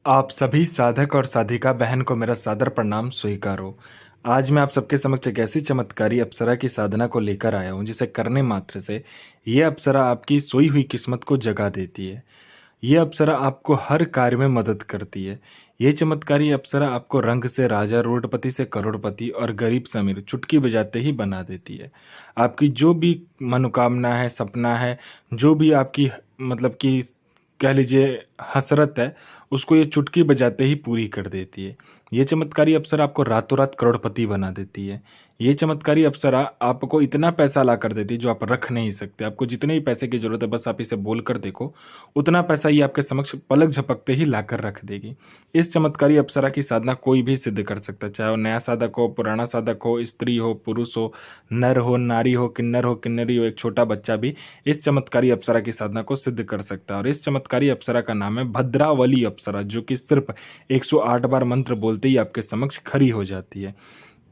आप सभी साधक और साधिका बहन को मेरा सादर प्रणाम स्वीकार हो। आज मैं आप सबके समक्ष एक ऐसी चमत्कारी अप्सरा की साधना को लेकर आया हूँ जिसे करने मात्र से ये अप्सरा आपकी सोई हुई किस्मत को जगा देती है। ये अप्सरा आपको हर कार्य में मदद करती है। ये चमत्कारी अप्सरा आपको रंग से राजा, रोडपति से करोड़पति और गरीब से अमीर चुटकी बजाते ही बना देती है। आपकी जो भी मनोकामना है, सपना है, जो भी आपकी मतलब कि कह लीजिए हसरत है, उसको ये चुटकी बजाते ही पूरी कर देती है। ये चमत्कारी अप्सरा आपको रातों रात करोड़पति बना देती है। ये चमत्कारी अप्सरा आपको इतना पैसा ला कर देती है जो आप रख नहीं सकते। आपको जितने ही पैसे की जरूरत है बस आप इसे बोल कर देखो, उतना पैसा ये आपके समक्ष पलक झपकते ही ला कर रख देगी। इस चमत्कारी अप्सरा की साधना कोई भी सिद्ध कर सकता है, चाहे वो नया साधक हो, पुराना साधक हो, स्त्री हो, पुरुष हो, नर हो, नारी हो, किन्नर हो, किन्नरी हो, एक छोटा बच्चा भी इस चमत्कारी अप्सरा की साधना को सिद्ध कर सकता है। और इस चमत्कारी अप्सरा का नाम है भद्रावली अप्सरा, जो कि सिर्फ 108 बार मंत्र बोलते ही आपके समक्ष खड़ी हो जाती है।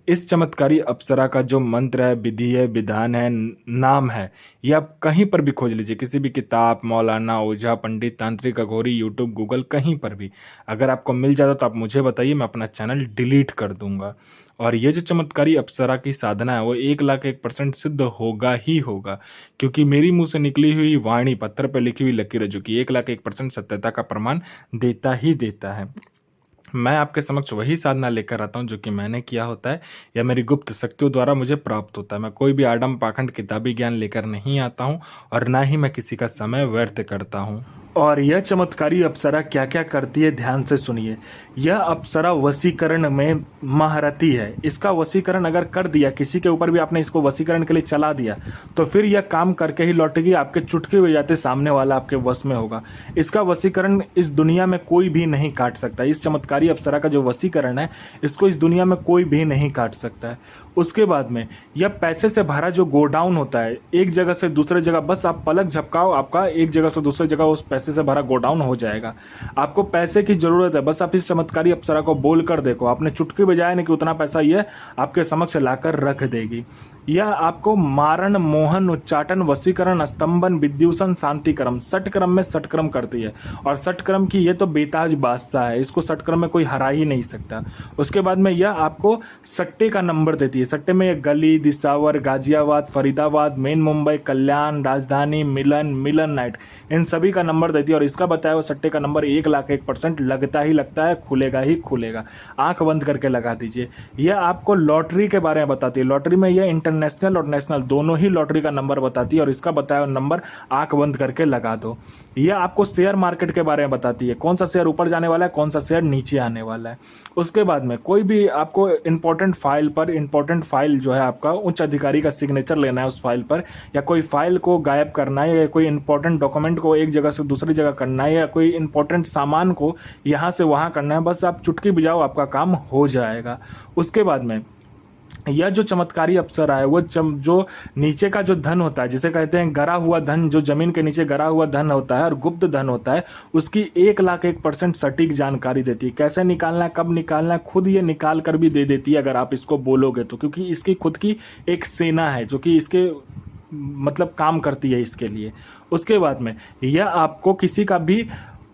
इस चमत्कारी अप्सरा का जो मंत्र है, विधि है, विधान है, नाम है, ये आप कहीं पर भी खोज लीजिए, किसी भी किताब, मौलाना, ओझा, पंडित, तांत्रिक, अघोरी, यूट्यूब, गूगल, कहीं पर भी अगर आपको मिल जाता तो आप मुझे बताइए, मैं अपना चैनल डिलीट कर दूंगा। और ये जो चमत्कारी अप्सरा की साधना है वो 1,01% सिद्ध होगा ही होगा, क्योंकि मेरी मुंह से निकली हुई वाणी, पत्थर पर लिखी हुई लकीर है, जो कि 1,01% सत्यता का प्रमाण देता ही देता है। मैं आपके समक्ष वही साधना लेकर आता हूँ जो कि मैंने किया होता है या मेरी गुप्त शक्तियों द्वारा मुझे प्राप्त होता है। मैं कोई भी आडम पाखंड किताबी ज्ञान लेकर नहीं आता हूँ और ना ही मैं किसी का समय व्यर्थ करता हूँ। और यह चमत्कारी अप्सरा क्या क्या करती है, ध्यान से सुनिए। यह अप्सरा वशीकरण में महारथी है। इसका वशीकरण अगर कर दिया, किसी के ऊपर भी आपने इसको वशीकरण के लिए चला दिया, तो फिर यह काम करके ही लौटेगी, आपके चुटकी बजाते सामने वाला आपके वश में होगा। इसका वशीकरण इस दुनिया में कोई भी नहीं काट सकता। इस चमत्कारी अप्सरा का जो वशीकरण है, इसको इस दुनिया में कोई भी नहीं काट सकता है। उसके बाद में यह पैसे से भरा जो गोडाउन होता है, एक जगह से दूसरे जगह बस आप पलक झपकाओ, आपका एक जगह से दूसरी जगह उस पैसे से भरा गोडाउन हो जाएगा। आपको पैसे की जरूरत है, बस आप इस चमत्कारी अप्सरा को बोल कर देखो। आपने चुटकी बजाया नहीं कि उतना पैसा ये आपके समक्ष लाकर रख देगी। यह आपको मारण, मोहन, उच्चाटन, वशीकरण, स्तंभन, विद्युषण, शांतिक्रम, षटक्रम में षटक्रम करती है। और षटक्रम की ये तो बेताज बादशाह है, इसको षटक्रम में कोई हरा ही नहीं सकता। उसके बाद में यह आपको सट्टे का नंबर देती है। सट्टे में यह गली, दिसावर, गाजियाबाद, फरीदाबाद, मेन मुंबई, कल्याण, राजधानी, मिलन, मिलन नाइट, इन सभी का नंबर देती है। और इसका बताया हुआ सट्टे का नंबर 1,01% लगता ही लगता है, खुलेगा ही खुलेगा। आंख बंद करके लगा दीजिए। यह आपको लॉटरी के बारे में बताती है। लॉटरी में यह इंटरनेशनल और नेशनल दोनों ही लॉटरी का नंबर बताती है, और इसका बताया हुआ नंबर आंख बंद करके लगा दो। यह आपको शेयर मार्केट के बारे में बताती है, कौन सा शेयर ऊपर जाने वाला है, कौन सा शेयर नीचे आने वाला है। उसके बाद में कोई भी आपको इंपॉर्टेंट फाइल जो है, आपका उच्च अधिकारी का सिग्नेचर लेना है उस फाइल पर, या कोई फाइल को गायब करना है, या कोई इंपॉर्टेंट डॉक्यूमेंट को एक जगह से दूसरी जगह करना है, या कोई इंपॉर्टेंट सामान को यहां से वहां करना है, बस आप चुटकी बजाओ, आपका काम हो जाएगा। उसके बाद में यह जो चमत्कारी अप्सरा है वो जो नीचे का जो धन होता है, जिसे कहते हैं गरा हुआ धन, जो जमीन के नीचे गरा हुआ धन होता है और गुप्त धन होता है, उसकी 1,01% सटीक जानकारी देती है। कैसे निकालना है, कब निकालना है, खुद ये निकाल कर भी दे देती है अगर आप इसको बोलोगे तो, क्योंकि इसकी खुद की एक सेना है जो कि इसके मतलब काम करती है इसके लिए। उसके बाद में यह आपको किसी का भी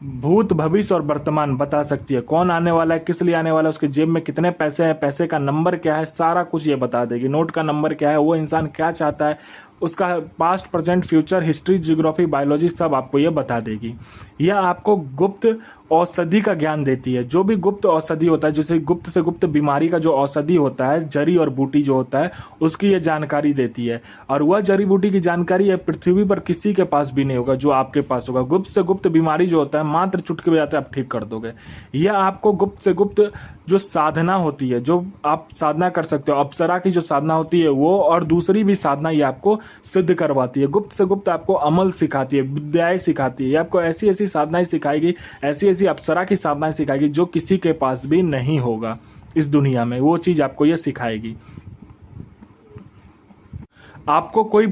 भूत, भविष्य और वर्तमान बता सकती है। कौन आने वाला है, किस लिए आने वाला है, उसके जेब में कितने पैसे हैं, पैसे का नंबर क्या है, सारा कुछ ये बता देगी। नोट का नंबर क्या है, वो इंसान क्या चाहता है, उसका past, present, future, history, geography, biology सब आपको ये बता देगी। यह आपको गुप्त औषधि का ज्ञान देती है। जो भी गुप्त औषधि होता है, जैसे गुप्त से गुप्त बीमारी का जो औषधि होता है, जड़ी और बूटी जो होता है, उसकी ये जानकारी देती है। और वह जड़ी बूटी की जानकारी है पृथ्वी पर किसी के पास भी नहीं होगा जो आपके पास होगा। गुप्त से गुप्त बीमारी जो होता है, मात्र चुटकी बजाते आप ठीक कर दोगे। यह आपको गुप्त से गुप्त जो साधना होती है, जो आप साधना कर सकते हो, अप्सरा की जो साधना होती है वो, और दूसरी भी साधना ये आपको सिद्ध करवाती है। गुप्त से गुप्त आपको अमल सिखाती है, विद्याएं सिखाती है। ये आपको ऐसी ऐसी साधनाएं सिखाएगी, ऐसी ऐसी अप्सरा की साधनाएं सिखाएगी जो किसी के पास भी नहीं होगा इस दुनिया में। वो चीज आपको ये सिखाएगी। आपको कोई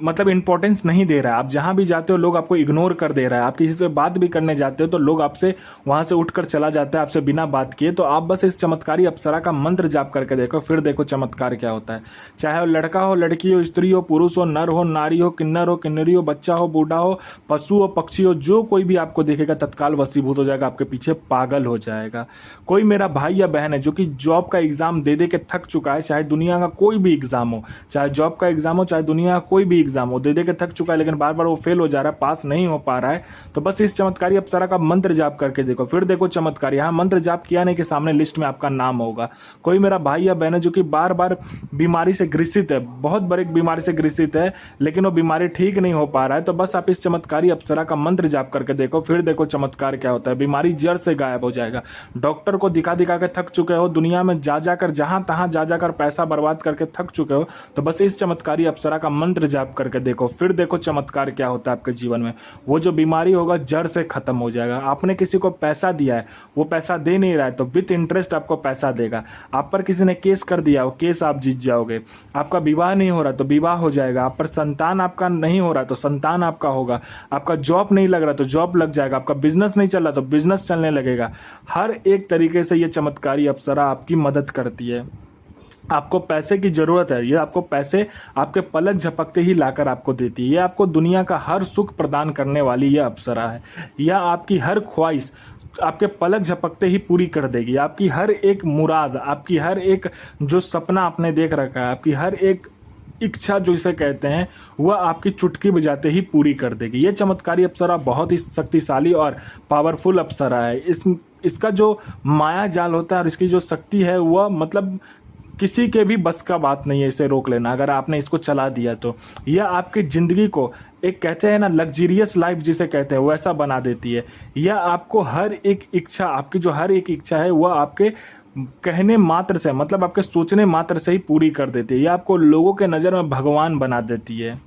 मतलब इंपॉर्टेंस नहीं दे रहा है। आप जहां भी जाते हो लोग आपको इग्नोर कर दे रहा है। आप किसी से बात भी करने जाते हो तो लोग आपसे वहां से उठकर चला जाता है आपसे बिना बात किए। तो आप बस इस चमत्कारी अप्सरा का मंत्र जाप करके देखो, फिर देखो चमत्कार क्या होता है। चाहे वो लड़का हो, लड़की हो, स्त्री हो, पुरुष हो, नर हो, नारी हो, किन्नर हो, किन्नरी हो, बच्चा हो, बूढ़ा हो, पशु हो, पक्षी हो, जो कोई भी आपको देखेगा तत्काल वशीभूत हो जाएगा, आपके पीछे पागल हो जाएगा। कोई मेरा भाई या बहन है जो कि जॉब का एग्जाम दे दे के थक चुका है, चाहे दुनिया का कोई भी एग्जाम हो, चाहे जॉब का एग्जाम हो, चाहे दुनिया का कोई भी एग्जाम हो, दे दे के थक चुका है, लेकिन बार बार वो फेल हो जा रहा है, पास नहीं हो पा रहा है, तो बस इस चमत्कारी अप्सरा का मंत्र जाप करके देखो, फिर देखो चमत्कार। यहाँ मंत्र जाप किया नहीं कि सामने लिस्ट में आपका नाम होगा। कोई मेरा भाई या बहन है जो कि बार बार बीमारी से ग्रसित है, बहुत बड़ी बीमारी से ग्रसित है, लेकिन वो बीमारी ठीक नहीं हो पा रहा है, तो बस आप इस चमत्कारी अप्सरा का मंत्र जाप करके देखो, फिर देखो चमत्कार क्या होता है। बीमारी जड़ से गायब हो जाएगा। डॉक्टर को दिखा दिखा के थक चुके हो, दुनिया में जा जाकर जहां तहां जा जाकर पैसा बर्बाद करके थक चुके हो, तो बस इस चमत्कारी अप्सरा का मंत्र जाप करके देखो, फिर देखो चमत्कार क्या होता है आपके जीवन में। वो जो बीमारी होगा जड़ से खत्म हो जाएगा। आपने किसी को पैसा दिया है, वो पैसा दे नहीं रहा है, तो विथ इंटरेस्ट आपको पैसा देगा। आप पर किसी ने केस कर दिया, वो केस आप जीत जाओगे। आपका विवाह नहीं हो रहा तो विवाह हो जाएगा। आप पर संतान आपका नहीं हो रहा तो संतान आपका होगा। आपका जॉब नहीं लग रहा तो जॉब लग जाएगा। आपका बिजनेस नहीं चल रहा तो बिजनेस चलने लगेगा। हर एक तरीके से ये चमत्कारी अप्सरा आपकी मदद करती है। आपको पैसे की जरूरत है, ये आपको पैसे आपके पलक झपकते ही लाकर आपको देती है। ये आपको दुनिया का हर सुख प्रदान करने वाली ये अप्सरा है। यह आपकी हर ख्वाहिश आपके पलक झपकते ही पूरी कर देगी। आपकी हर एक मुराद, आपकी हर एक जो सपना आपने देख रखा है, आपकी हर एक इच्छा जो इसे कहते हैं, वह आपकी चुटकी बजाते ही पूरी कर देगी। यह चमत्कारी अप्सरा बहुत ही शक्तिशाली और पावरफुल अप्सरा है। इसका जो माया जाल होता है और इसकी जो शक्ति है, वह मतलब किसी के भी बस का बात नहीं है इसे रोक लेना। अगर आपने इसको चला दिया तो यह आपकी जिंदगी को एक कहते हैं ना लग्जरियस लाइफ जिसे कहते हैं वैसा बना देती है। यह आपको हर एक इच्छा, आपकी जो हर एक इच्छा है वह आपके कहने मात्र से, मतलब आपके सोचने मात्र से ही पूरी कर देती है। यह आपको लोगों के नज़र में भगवान बना देती है।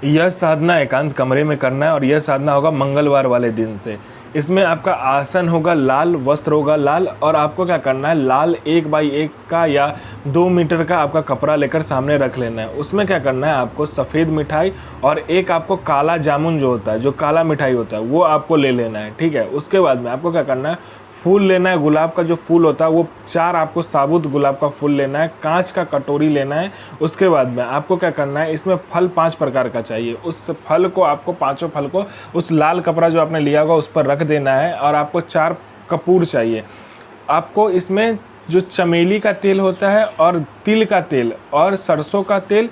यह साधना एकांत कमरे में करना है और यह साधना होगा मंगलवार वाले दिन से। इसमें आपका आसन होगा लाल, वस्त्र होगा लाल, और आपको क्या करना है, लाल 1x1 का या 2 मीटर का आपका कपड़ा लेकर सामने रख लेना है। उसमें क्या करना है, आपको सफ़ेद मिठाई और एक आपको काला जामुन जो होता है, जो काला मिठाई होता है, वो आपको ले लेना है। ठीक है। उसके बाद में आपको क्या करना है, फूल लेना है। गुलाब का जो फूल होता है वो 4 आपको साबुत गुलाब का फूल लेना है। कांच का कटोरी लेना है। उसके बाद में आपको क्या करना है, इसमें फल 5 प्रकार का चाहिए। उस फल को आपको, पांचों फल को उस लाल कपड़ा जो आपने लिया होगा उस पर रख देना है। और आपको 4 कपूर चाहिए। आपको इसमें जो चमेली का तेल होता है और तिल का तेल और सरसों का तेल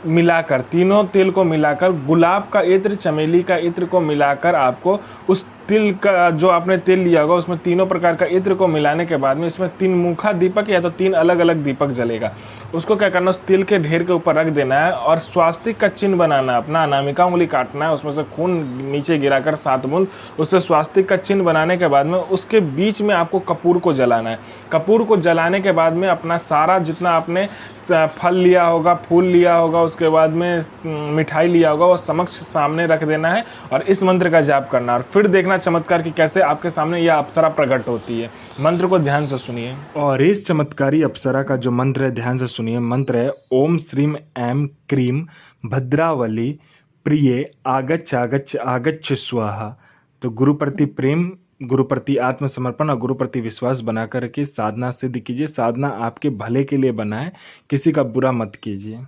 मिलाकर, तीनों तेल को मिलाकर, गुलाब का इत्र, चमेली का इत्र को मिलाकर, आपको उस तिल का जो आपने तेल लिया होगा उसमें तीनों प्रकार का इत्र को मिलाने के बाद में इसमें 3 मुखा दीपक या तो 3 अलग अलग दीपक जलेगा। उसको क्या करना, उस तिल के ढेर के ऊपर रख देना है और स्वास्तिक का चिन्ह बनाना है। अपना अनामिका उंगली काटना है, उसमें से खून नीचे गिराकर 7 बूंद, उससे स्वास्तिक का चिन्ह बनाने के बाद में उसके बीच में आपको कपूर को जलाना है। कपूर को जलाने के बाद में अपना सारा जितना आपने फल लिया होगा, फूल लिया होगा, उसके बाद में मिठाई लिया होगा, वो समक्ष सामने रख देना है और इस मंत्र का जाप करना। और फिर देखना चमत्कार की कैसे आपके सामने यह अप्सरा प्रकट होती है। मंत्र को ध्यान से सुनिए। और इस चमत्कारी अप्सरा का जो मंत्र है ध्यान से सुनिए। मंत्र है ओम श्रीम ऐम क्रीम भद्रावली प्रिय आगच्छ आगच्छ आगच्छ स्वाहा। तो गुरु प्रति प्रेम, गुरु प्रति आत्मसमर्पण और गुरु प्रति विश्वास बना करके साधना सिद्ध कीजिए। साधना आपके भले के लिए बना है, किसी का बुरा मत कीजिए।